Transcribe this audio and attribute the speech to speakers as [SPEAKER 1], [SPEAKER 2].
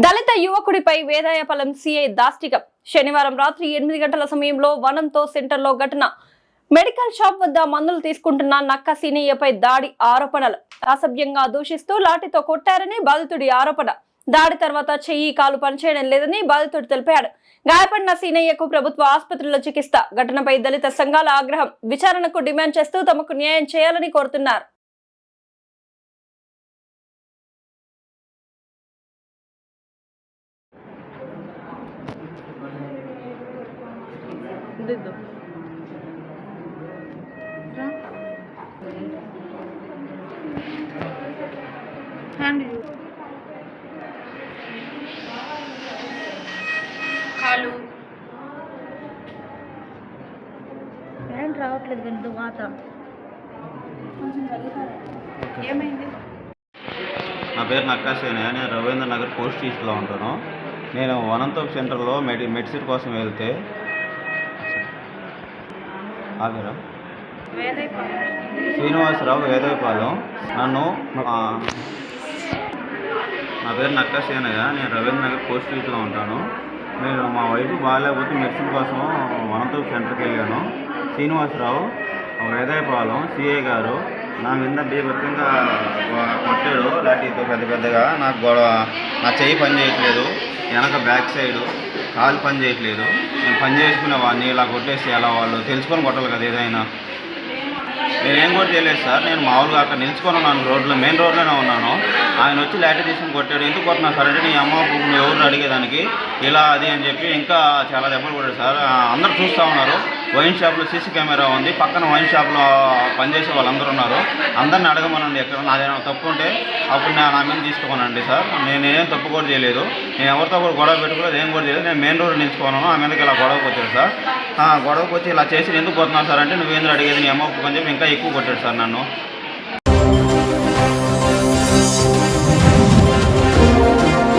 [SPEAKER 1] దళిత యువకుడిపై Vedayapalem CI దాష్టికం. శనివారం రాత్రి 8 గంటల సమయంలో వనంతో సెంటర్లో ఘటన. మెడికల్ షాప్ వద్ద మందులు తీసుకుంటున్న నక్క సీనయ్యపై దాడి ఆరోపణలు. అసభ్యంగా దూషిస్తూ లాఠీతో కొట్టారని బాధితుడి ఆరోపణ. దాడి తర్వాత చెయ్యి కాలు పనిచేయడం లేదని బాధితుడు తెలిపాడు. గాయపడిన సీనయ్యకు ప్రభుత్వ ఆసుపత్రిలో చికిత్స. ఘటనపై దళిత సంఘాల ఆగ్రహం. విచారణకు డిమాండ్ చేస్తూ తమకు న్యాయం చేయాలని కోరుతున్నారు.
[SPEAKER 2] కాలు ఏం రావట్లేదు విందు మాట ఏమైంది?
[SPEAKER 3] నా పేరు నక్కాసేనయ్య. నేను రవీంద్ర నగర్ పోస్ట్ ఈస్ట్లో ఉంటాను. నేను వనంతోప్ సెంటర్లో మెడిసిన్ కోసం వెళ్తే ఆగిరా శ్రీనివాసరావు వేదయపాలెం నన్ను నా పేరు నక్కాసేనయ్య. నేను రవీంద్ర నగర్ పోస్ట్ ఈస్ట్లో ఉంటాను. నేను మా వైపు బాగాలేకపోతే మెడిసిన్ కోసం వనంతోప్ సెంటర్కి వెళ్ళాను. శ్రీనివాసరావు వేదయపాలెం సిఐ గారు నా మీద బీభత్సంగా కొట్టాడు లాఠీతో పెద్దగా. నాకు గొడవ, నా చెయ్యి పని చేయట్లేదు, వెనక బ్యాక్ సైడు కాలు పని చేయట్లేదు. నేను పని చేసుకునే వాడిని ఇలా కొట్టేసి ఎలా వాళ్ళు తెలుసుకొని కొట్టాలి కదా ఏదైనా. నేనేం కూడా చేయలేదు సార్. నేను మామూలుగా అక్కడ నిల్చుకొని ఉన్నాను, రోడ్లో మెయిన్ రోడ్లోనే ఉన్నాను. ఆయన వచ్చి లాఠీ తీసుకుని కొట్టాడు. ఎందుకు కొట్టినా సార్ అంటే నీ అమ్మ నువ్వు ఎవరు అడిగేదానికి ఇలా అది అని చెప్పి ఇంకా చాలా దెబ్బలు కొట్టాడు సార్. అందరూ చూస్తూ ఉన్నారు. వైన్ షాప్లో సీసీ కెమెరా ఉంది, పక్కన వైన్ షాప్లో పనిచేసే వాళ్ళందరూ ఉన్నారు. అందరిని అడగమనండి, ఎక్కడ నాదేమైనా తప్పు ఉంటే అప్పుడు నా మీద తీసుకోమనండి సార్. నేనేం తప్పు కూడా చేయలేదు. నేను ఎవరితో కూడా గొడవ పెట్టుకోలేదు, ఏం కూడా చేయలేదు. నేను మెయిన్ రోడ్ నిలుచుకున్నాను. ఆ మీదకి ఇలా గొడవకు వచ్చాడు సార్. గొడవకు వచ్చి ఇలా చేసి ఎందుకు పోతున్నాను సార్ అంటే నువ్వేంద్ర అడిగేది నీ అమ్మ అని చెప్పి ఇంకా ఎక్కువ కొట్టాడు సార్ నన్ను.